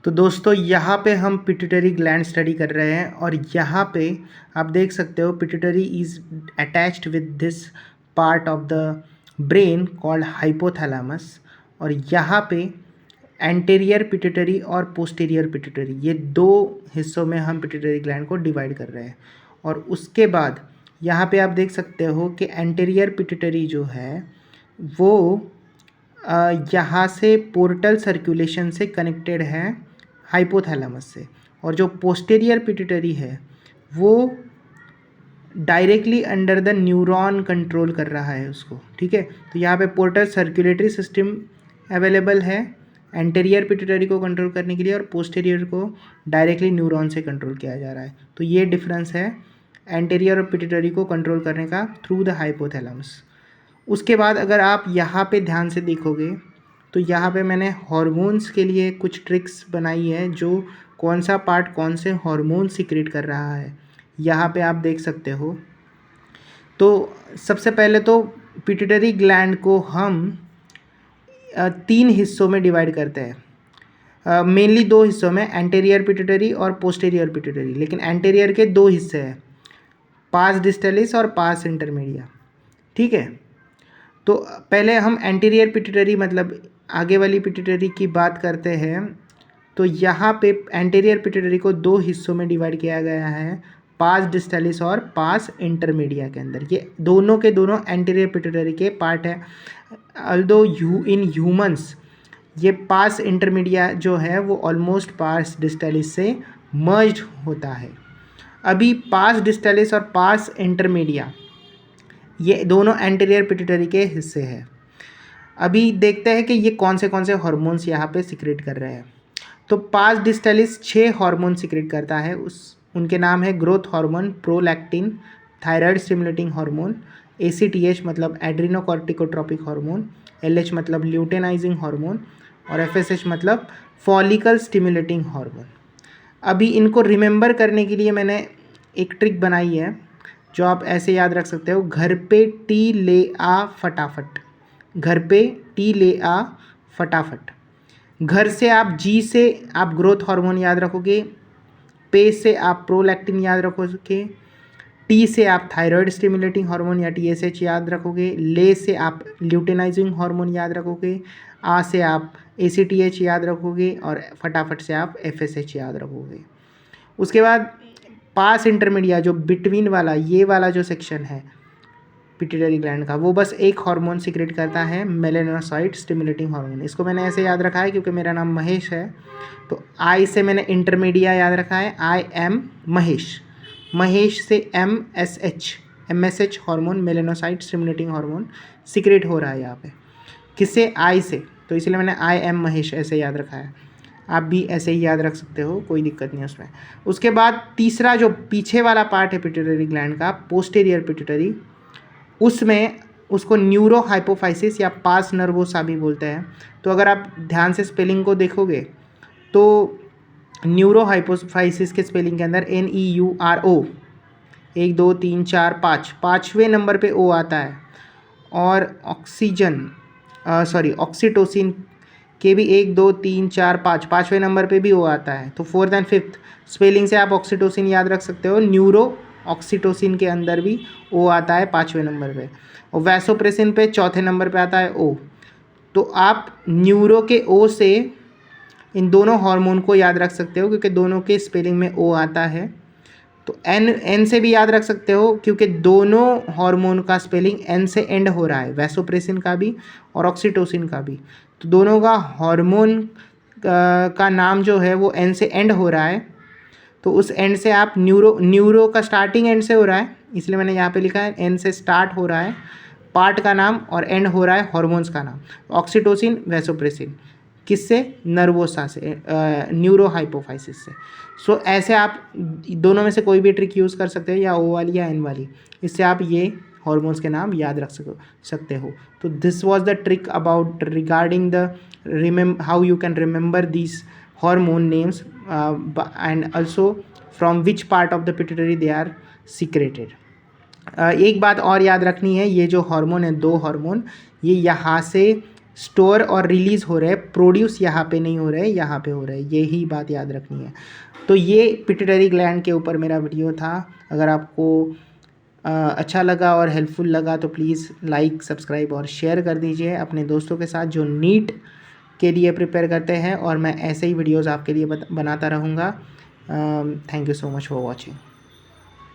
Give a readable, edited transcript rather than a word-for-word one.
तो दोस्तों यहाँ पे हम पिट्यूटरी ग्लैंड स्टडी कर रहे हैं और यहाँ पे हम पिट्यूटरी ग्लैंड स्टडी कर रहे हैं और यहाँ पे आप देख सकते हो pituitary is attached with this part of the brain called hypothalamus. और यहाँ पे एंटेरियर पिट्यूटरी और पोस्टीरियर पिट्यूटरी, ये दो हिस्सों में हम पिट्यूटरी ग्लैंड को डिवाइड कर रहे हैं। और उसके बाद यहाँ पे आप देख सकते हो कि एंटेरियर पिट्यूटरी जो है वो यहाँ से पोर्टल सर्कुलेशन से कनेक्टेड है हाइपोथैलेमस से, और जो पोस्टीरियर पिट्यूटरी है वो directly under the neuron control कर रहा है उसको। ठीक है, तो यहाँ पे पोर्टल सर्कुलेटरी सिस्टम अवेलेबल है एंटेरियर पिट्यूटरी को कंट्रोल करने के लिए, और पोस्टीरियर को डायरेक्टली न्यूरॉन से कंट्रोल किया जा रहा है। तो ये डिफरेंस है एंटेरियर और पिट्यूटरी को कंट्रोल करने का थ्रू द हाइपोथैलेमस। उसके बाद अगर आप यहाँ पे ध्यान से देखोगे तो यहाँ पे मैंने हार्मोन्स के लिए कुछ ट्रिक्स बनाई है, जो कौन सा पार्ट कौन से हार्मोन सीक्रेट कर रहा है यहाँ पे आप देख सकते हो। तो सबसे पहले तो पिट्यूटरी ग्लैंड को हम 3 हिस्सों में डिवाइड करते हैं, मेनली 2 हिस्सों में, एंटेरियर पिट्यूटरी और पोस्टीरियर पिट्यूटरी। लेकिन एंटेरियर के 2 हिस्से हैं, पास डिस्टलिस और पास इंटरमीडिया। ठीक है, तो पहले हम एंटीरियर पिट्यूटरी मतलब आगे वाली पिट्यूटरी की बात करते हैं। तो यहाँ पे एंटीरियर पिट्यूटरी को 2 हिस्सों में डिवाइड किया गया है, पास डिस्टलिस और पास इंटरमीडिया के अंदर। ये दोनों के दोनों एंटीरियर पिट्यूटरी के पार्ट है। अल्दो इन ह्यूमंस ये पास इंटरमीडिया जो है वो ऑलमोस्ट पास डिस्टलिस से मर्ज्ड होता है। अभी पास डिस्टलिस और पास इंटरमीडिया ये दोनों एंटीरियर पिट्यूटरी के हिस्से हैं। अभी देखते हैं कि ये कौन से हार्मोन्स यहाँ पे सीक्रेट कर रहे हैं। तो पास डिस्टलिस 6 हार्मोन सीक्रेट करता है, उनके नाम है growth hormone, prolactin, thyroid stimulating hormone, ACTH मतलब एड्रीनोकॉर्टिकोट्रोपिक हार्मोन, LH मतलब ल्यूटेनाइजिंग हार्मोन, और FSH मतलब फॉलिकल स्टिमुलेटिंग हार्मोन। अभी इनको रिमेंबर करने के लिए मैंने एक ट्रिक बनाई है जो आप ऐसे याद रख सकते हो, घर पे टी ले आ फटाफट। घर पे टी ले आ फटाफट। घर से आप जी से आप ग्रोथ हार्मोन याद रखोगे, पे से आप प्रोलैक्टिन याद रखोगे, टी से आप थायराइड स्टिमुलेटिंग हार्मोन या TSH याद रखोगे, ले से आप ल्यूटेनाइजिंग हार्मोन याद रखोगे, आ से आप ACTH याद रखोगे, और फटाफट से आप FSH याद रखोगे। उसके बाद पास इंटरमीडिया जो बिटवीन वाला ये वाला जो सेक्शन है पिट्यूटरी ग्लैंड का, वो बस एक हार्मोन सीक्रेट करता है, मेलानोसाइट स्टिमुलेटिंग हार्मोन। इसको मैंने ऐसे याद रखा है क्योंकि मेरा नाम महेश है, तो आई से मैंने इंटरमीडिया याद रखा है, IM महेश। महेश से MSH hormone, melanocyte stimulating hormone secrete हो रहा है यहाँ पे। किससे? आई से, तो इसलिए मैंने IM महेश ऐसे याद रखा है। आप भी ऐसे ही याद रख सकते हो, कोई दिक्कत नहीं उसमें। उसके बाद तीसरा जो पीछे वाला पार्ट है पिट्यूटरी ग्लैंड का, पोस्टीरियर पिट्यूटरी, उसमें उसको न्यूरो हाइपोफाइसिस या पास नर्वोसा भी बोलते हैं। तो अगर आप ध्यान से स्पेलिंग को देखोगे तो न्यूरो हाइपोफाइसिस के स्पेलिंग के अंदर NEURO 1 2 3 4 5 5वें नंबर पे O आता है, और ऑक्सीटोसिन के भी 1 2 3 4 5 5वें नंबर पे भी O आता है। तो 4th एंड 5th स्पेलिंग से आप ऑक्सीटोसिन याद रख सकते हो। न्यूरो ऑक्सीटोसिन के अंदर भी O आता है 5वें नंबर पे, और वैसोप्रेसिन पे 4थे नंबर पे आता है O। तो आप न्यूरो के O से इन दोनों हार्मोन को याद रख सकते हो क्योंकि दोनों के स्पेलिंग में O आता है। तो N से भी याद रख सकते हो क्योंकि दोनों हार्मोन का स्पेलिंग N से एंड हो रहा है, वैसोप्रेसिन का भी और ऑक्सीटोसिन का भी। तो दोनों का हार्मोन का नाम जो है वो N से एंड हो रहा है, तो उस एंड से आप न्यूरो का स्टार्टिंग एंड से हो रहा है, इसलिए मैंने यहाँ पे लिखा है N से स्टार्ट हो रहा है पार्ट का नाम और एंड हो रहा है हॉर्मोन्स का नाम, ऑक्सीटोसिन वैसोप्रेसिन। किससे? नर्वोसा से, न्यूरो हाइपोफाइसिस से। सो ऐसे आप दोनों में से कोई भी ट्रिक यूज़ कर सकते हैं, या O वाली या N वाली, इससे आप ये हॉर्मोन्स के नाम याद रख सकते हो। तो this was the trick about regarding the how you can remember this hormone names and also from which part of the pituitary they are secreted. एक बात और याद रखनी है, ये जो हार्मोन है, 2 हार्मोन, ये यहाँ से स्टोर और रिलीज़ हो रहे हैं, प्रोड्यूस यहाँ पे नहीं हो रहे, यहाँ पे हो रहे हैं, यही बात याद रखनी है। तो ये पिट्यूटरी ग्लैंड के ऊपर मेरा वीडियो था। अगर आपको अच्छा लगा और हेल्पफुल लगा तो प्लीज़ लाइक, सब्सक्राइब और शेयर कर दीजिए अपने दोस्तों के साथ जो नीट के लिए प्रिपेयर करते हैं, और मैं ऐसे ही वीडियोज़ आपके लिए बनाता रहूँगा। Thank you so much for watching.